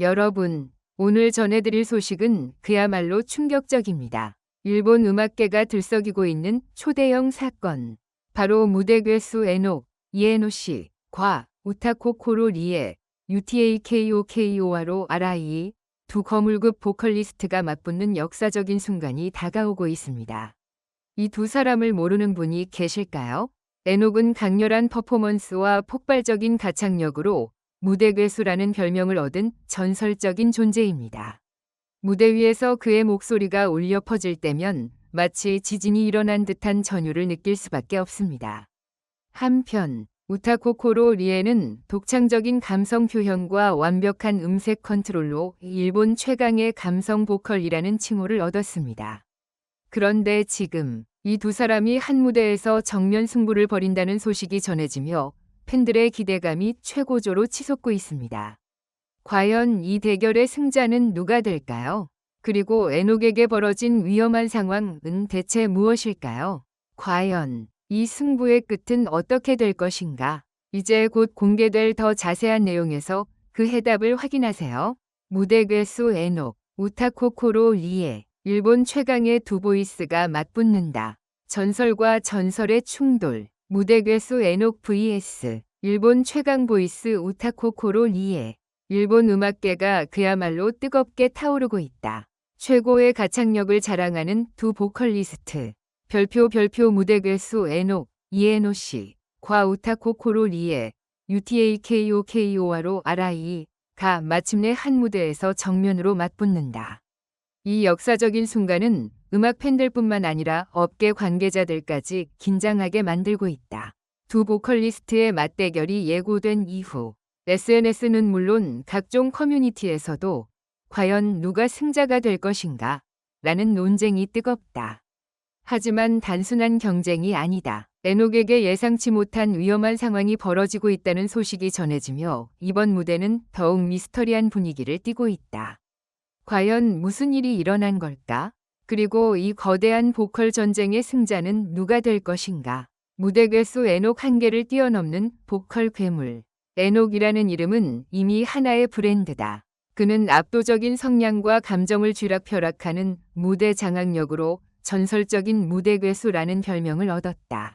여러분, 오늘 전해드릴 소식은 그야말로 충격적입니다. 일본 음악계가 들썩이고 있는 초대형 사건. 바로 무대 괴수 에녹, 이에노 씨과 우타코코로 리에, UTAKOKO와로 아라이 두 거물급 보컬리스트가 맞붙는 역사적인 순간이 다가오고 있습니다. 이 두 사람을 모르는 분이 계실까요? 에녹은 강렬한 퍼포먼스와 폭발적인 가창력으로 무대 괴수라는 별명을 얻은 전설적인 존재입니다. 무대 위에서 그의 목소리가 울려 퍼질 때면 마치 지진이 일어난 듯한 전율을 느낄 수밖에 없습니다. 한편 우타코코로 리에는 독창적인 감성 표현과 완벽한 음색 컨트롤로 일본 최강의 감성 보컬이라는 칭호를 얻었습니다. 그런데 지금 이 두 사람이 한 무대에서 정면 승부를 벌인다는 소식이 전해지며 팬들의 기대감이 최고조로 치솟고 있습니다. 과연 이 대결의 승자는 누가 될까요? 그리고 에녹에게 벌어진 위험한 상황은 대체 무엇일까요? 과연 이 승부의 끝은 어떻게 될 것인가? 이제 곧 공개될 더 자세한 내용에서 그 해답을 확인하세요. 무대 괴수 에녹, 우타코코로 리에, 일본 최강의 두 보이스가 맞붙는다. 전설과 전설의 충돌. 무대 괴수 에녹 vs 일본 최강 보이스 우타코코로 리에. 일본 음악계가 그야말로 뜨겁게 타오르고 있다. 최고의 가창력을 자랑하는 두 보컬리스트. 별표 무대 괴수 에녹, 이에노 씨과 우타코코로 리에, UTAKOKO와로 아라이가 마침내 한 무대에서 정면으로 맞붙는다. 이 역사적인 순간은 음악 팬들뿐만 아니라 업계 관계자들까지 긴장하게 만들고 있다. 두 보컬리스트의 맞대결이 예고된 이후 SNS는 물론 각종 커뮤니티에서도 과연 누가 승자가 될 것인가? 라는 논쟁이 뜨겁다. 하지만 단순한 경쟁이 아니다. 에녹에게 예상치 못한 위험한 상황이 벌어지고 있다는 소식이 전해지며 이번 무대는 더욱 미스터리한 분위기를 띠고 있다. 과연 무슨 일이 일어난 걸까? 그리고 이 거대한 보컬 전쟁의 승자는 누가 될 것인가? 무대 괴수 에녹 한계를 뛰어넘는 보컬 괴물. 에녹이라는 이름은 이미 하나의 브랜드다. 그는 압도적인 성량과 감정을 쥐락펴락하는 무대 장악력으로 전설적인 무대 괴수라는 별명을 얻었다.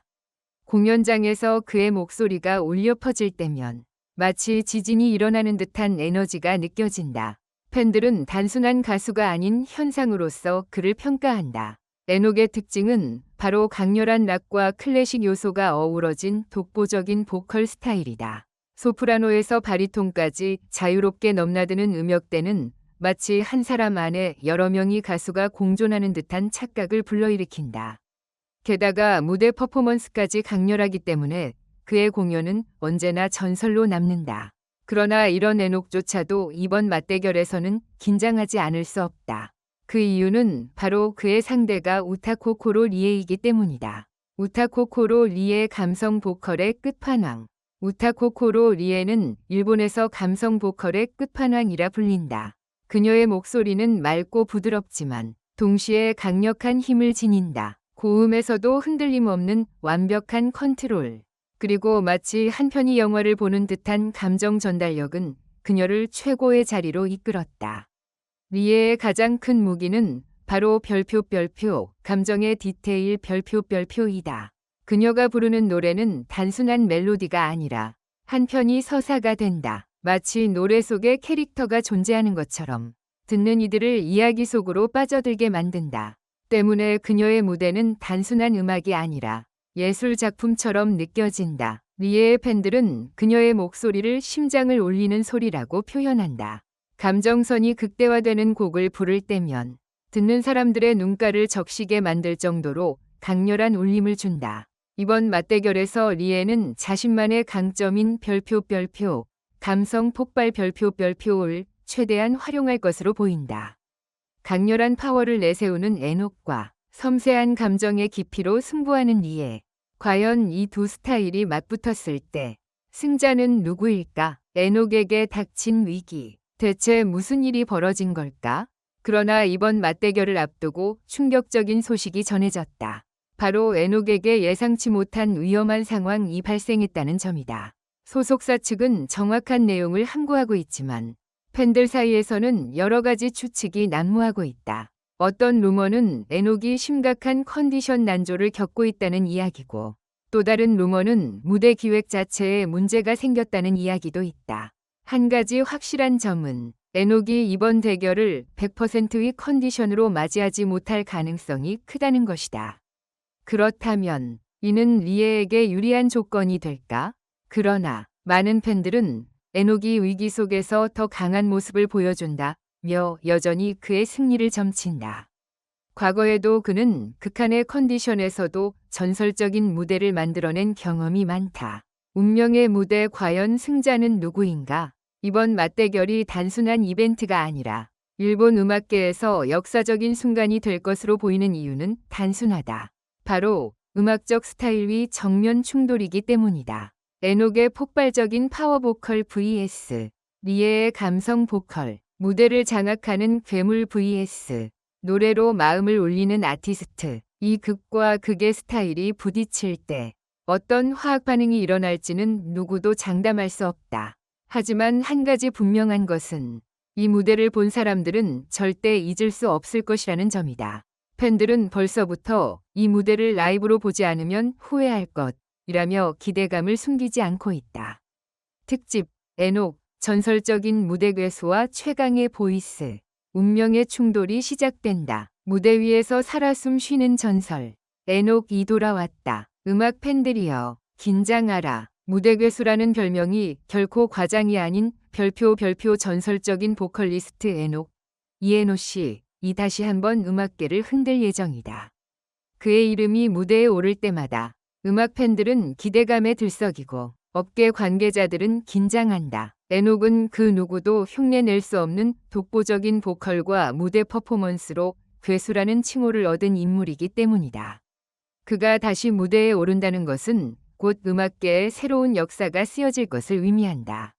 공연장에서 그의 목소리가 울려 퍼질 때면 마치 지진이 일어나는 듯한 에너지가 느껴진다. 팬들은 단순한 가수가 아닌 현상으로서 그를 평가한다. 에녹의 특징은 바로 강렬한 락과 클래식 요소가 어우러진 독보적인 보컬 스타일이다. 소프라노에서 바리톤까지 자유롭게 넘나드는 음역대는 마치 한 사람 안에 여러 명의 가수가 공존하는 듯한 착각을 불러일으킨다. 게다가 무대 퍼포먼스까지 강렬하기 때문에 그의 공연은 언제나 전설로 남는다. 그러나 이런 에녹조차도 이번 맞대결에서는 긴장하지 않을 수 없다. 그 이유는 바로 그의 상대가 우타코코로 리에이기 때문이다. 우타코코로 리에 감성 보컬의 끝판왕. 우타코코로 리에는 일본에서 감성 보컬의 끝판왕이라 불린다. 그녀의 목소리는 맑고 부드럽지만 동시에 강력한 힘을 지닌다. 고음에서도 흔들림 없는 완벽한 컨트롤. 그리고 마치 한 편의 영화를 보는 듯한 감정 전달력은 그녀를 최고의 자리로 이끌었다. 리에의 가장 큰 무기는 바로 별표 감정의 디테일 별표이다. 그녀가 부르는 노래는 단순한 멜로디가 아니라 한 편이 서사가 된다. 마치 노래 속에 캐릭터가 존재하는 것처럼 듣는 이들을 이야기 속으로 빠져들게 만든다. 때문에 그녀의 무대는 단순한 음악이 아니라 예술 작품처럼 느껴진다. 리에의 팬들은 그녀의 목소리를 심장을 울리는 소리라고 표현한다. 감정선이 극대화되는 곡을 부를 때면 듣는 사람들의 눈가를 적시게 만들 정도로 강렬한 울림을 준다. 이번 맞대결에서 리에는 자신만의 강점인 별표 감성 폭발 별표를 최대한 활용할 것으로 보인다. 강렬한 파워를 내세우는 에녹과 섬세한 감정의 깊이로 승부하는 리에. 과연 이 두 스타일이 맞붙었을 때 승자는 누구일까? 에녹에게 닥친 위기. 대체 무슨 일이 벌어진 걸까? 그러나 이번 맞대결을 앞두고 충격적인 소식이 전해졌다. 바로 에녹에게 예상치 못한 위험한 상황이 발생했다는 점이다. 소속사 측은 정확한 내용을 함구하고 있지만 팬들 사이에서는 여러 가지 추측이 난무하고 있다. 어떤 루머는 에녹이 심각한 컨디션 난조를 겪고 있다는 이야기고, 또 다른 루머는 무대 기획 자체에 문제가 생겼다는 이야기도 있다. 한 가지 확실한 점은 에녹이 이번 대결을 100%의 컨디션으로 맞이하지 못할 가능성이 크다는 것이다. 그렇다면 이는 리에에게 유리한 조건이 될까? 그러나 많은 팬들은 에녹이 위기 속에서 더 강한 모습을 보여준다며 여전히 그의 승리를 점친다. 과거에도 그는 극한의 컨디션에서도 전설적인 무대를 만들어낸 경험이 많다. 운명의 무대 과연 승자는 누구인가? 이번 맞대결이 단순한 이벤트가 아니라 일본 음악계에서 역사적인 순간이 될 것으로 보이는 이유는 단순하다. 바로 음악적 스타일이 정면 충돌이기 때문이다. 에녹의 폭발적인 파워 보컬 vs 리에의 감성 보컬, 무대를 장악하는 괴물 vs 노래로 마음을 울리는 아티스트. 이 극과 극의 스타일이 부딪힐 때 어떤 화학 반응이 일어날지는 누구도 장담할 수 없다. 하지만 한 가지 분명한 것은 이 무대를 본 사람들은 절대 잊을 수 없을 것이라는 점이다. 팬들은 벌써부터 이 무대를 라이브로 보지 않으면 후회할 것이라며 기대감을 숨기지 않고 있다. 특집 에녹 전설적인 무대 괴수와 최강의 보이스. 운명의 충돌이 시작된다. 무대 위에서 살아 숨 쉬는 전설. 에녹이 돌아왔다. 음악 팬들이여 긴장하라. 무대 괴수라는 별명이 결코 과장이 아닌 별표 전설적인 보컬리스트 에녹 이에노 씨이 다시 한번 음악계를 흔들 예정이다. 그의 이름이 무대에 오를 때마다 음악 팬들은 기대감에 들썩이고 업계 관계자들은 긴장한다. 에녹은 그 누구도 흉내낼 수 없는 독보적인 보컬과 무대 퍼포먼스로 괴수라는 칭호를 얻은 인물이기 때문이다. 그가 다시 무대에 오른다는 것은 곧 음악계에 새로운 역사가 쓰여질 것을 의미한다.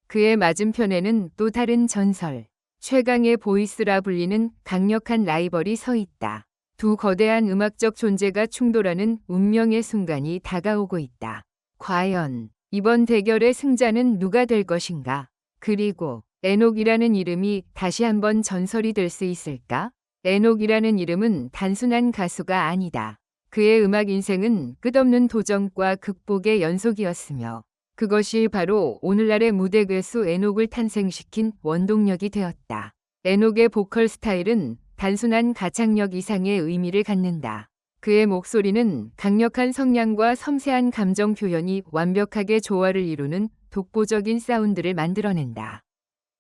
그의 맞은편에는 또 다른 전설, 최강의 보이스라 불리는 강력한 라이벌이 서 있다. 두 거대한 음악적 존재가 충돌하는 운명의 순간이 다가오고 있다. 과연 이번 대결의 승자는 누가 될 것인가? 그리고 에녹이라는 이름이 다시 한번 전설이 될 수 있을까? 에녹이라는 이름은 단순한 가수가 아니다. 그의 음악 인생은 끝없는 도전과 극복의 연속이었으며 그것이 바로 오늘날의 무대 괴수 에녹을 탄생시킨 원동력이 되었다. 에녹의 보컬 스타일은 단순한 가창력 이상의 의미를 갖는다. 그의 목소리는 강력한 성량과 섬세한 감정 표현이 완벽하게 조화를 이루는 독보적인 사운드를 만들어낸다.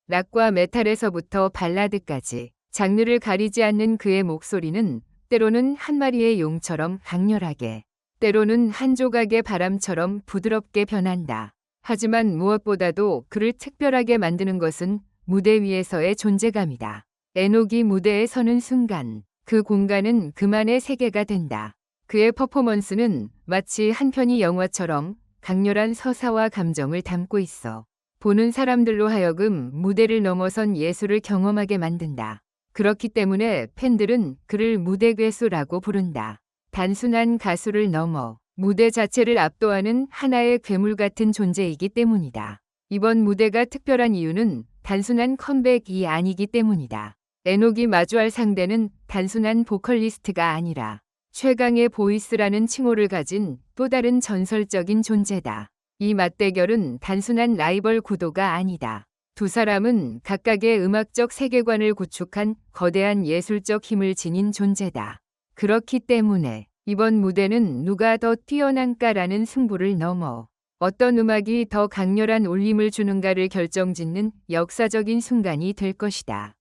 락과 메탈에서부터 발라드까지 장르를 가리지 않는 그의 목소리는 때로는 한 마리의 용처럼 강렬하게, 때로는 한 조각의 바람처럼 부드럽게 변한다. 하지만 무엇보다도 그를 특별하게 만드는 것은 무대 위에서의 존재감이다. 에녹이 무대에 서는 순간 그 공간은 그만의 세계가 된다. 그의 퍼포먼스는 마치 한 편의 영화처럼 강렬한 서사와 감정을 담고 있어 보는 사람들로 하여금 무대를 넘어선 예술을 경험하게 만든다. 그렇기 때문에 팬들은 그를 무대 괴수라고 부른다. 단순한 가수를 넘어 무대 자체를 압도하는 하나의 괴물 같은 존재이기 때문이다. 이번 무대가 특별한 이유는 단순한 컴백이 아니기 때문이다. 에녹이 마주할 상대는 단순한 보컬리스트가 아니라 최강의 보이스라는 칭호를 가진 또 다른 전설적인 존재다. 이 맞대결은 단순한 라이벌 구도가 아니다. 두 사람은 각각의 음악적 세계관을 구축한 거대한 예술적 힘을 지닌 존재다. 그렇기 때문에 이번 무대는 누가 더 뛰어난가라는 승부를 넘어 어떤 음악이 더 강렬한 울림을 주는가를 결정짓는 역사적인 순간이 될 것이다.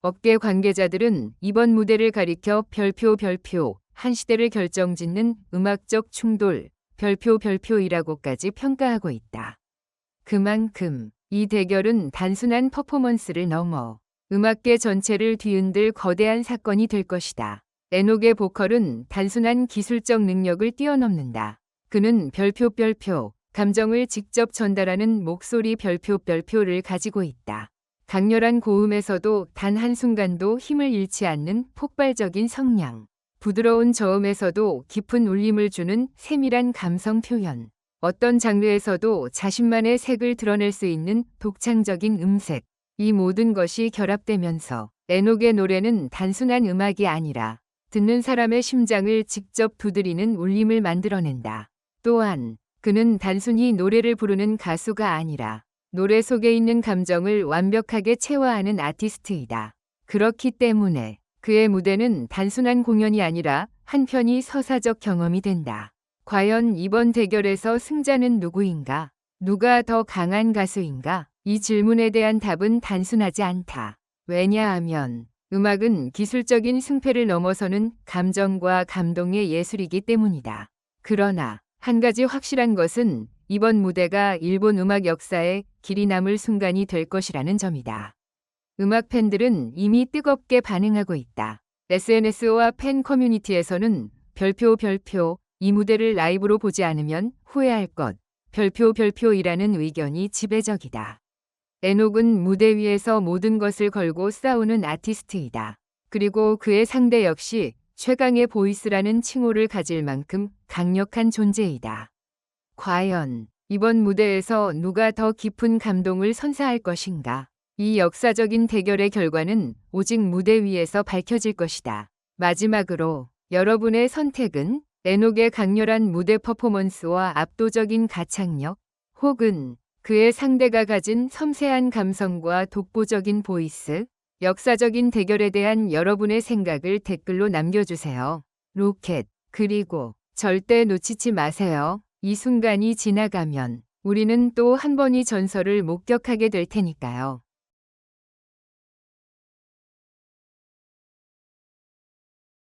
업계 관계자들은 이번 무대를 가리켜 별표 한 시대를 결정짓는 음악적 충돌 별표이라고까지 평가하고 있다. 그만큼 이 대결은 단순한 퍼포먼스를 넘어 음악계 전체를 뒤흔들 거대한 사건이 될 것이다. 에녹의 보컬은 단순한 기술적 능력을 뛰어넘는다. 그는 별표 감정을 직접 전달하는 목소리 별표를 가지고 있다. 강렬한 고음에서도 단 한순간도 힘을 잃지 않는 폭발적인 성량, 부드러운 저음에서도 깊은 울림을 주는 세밀한 감성 표현, 어떤 장르에서도 자신만의 색을 드러낼 수 있는 독창적인 음색, 이 모든 것이 결합되면서 에녹의 노래는 단순한 음악이 아니라 듣는 사람의 심장을 직접 두드리는 울림을 만들어낸다. 또한 그는 단순히 노래를 부르는 가수가 아니라 노래 속에 있는 감정을 완벽하게 체화하는 아티스트이다. 그렇기 때문에 그의 무대는 단순한 공연이 아니라 한편이 서사적 경험이 된다. 과연 이번 대결에서 승자는 누구인가? 누가 더 강한 가수인가? 이 질문에 대한 답은 단순하지 않다. 왜냐하면 음악은 기술적인 승패를 넘어서는 감정과 감동의 예술이기 때문이다. 그러나 한 가지 확실한 것은 이번 무대가 일본 음악 역사에 길이 남을 순간이 될 것이라는 점이다. 음악 팬들은 이미 뜨겁게 반응하고 있다. SNS와 팬 커뮤니티에서는 별표 이 무대를 라이브로 보지 않으면 후회할 것 별표이라는 의견이 지배적이다. 에녹은 무대 위에서 모든 것을 걸고 싸우는 아티스트이다. 그리고 그의 상대 역시 최강의 보이스라는 칭호를 가질 만큼 강력한 존재이다. 과연 이번 무대에서 누가 더 깊은 감동을 선사할 것인가? 이 역사적인 대결의 결과는 오직 무대 위에서 밝혀질 것이다. 마지막으로 여러분의 선택은 에녹의 강렬한 무대 퍼포먼스와 압도적인 가창력, 혹은 그의 상대가 가진 섬세한 감성과 독보적인 보이스, 역사적인 대결에 대한 여러분의 생각을 댓글로 남겨주세요. 로켓, 그리고 절대 놓치지 마세요. 이 순간이 지나가면 우리는 또 한 번이 전설을 목격하게 될 테니까요.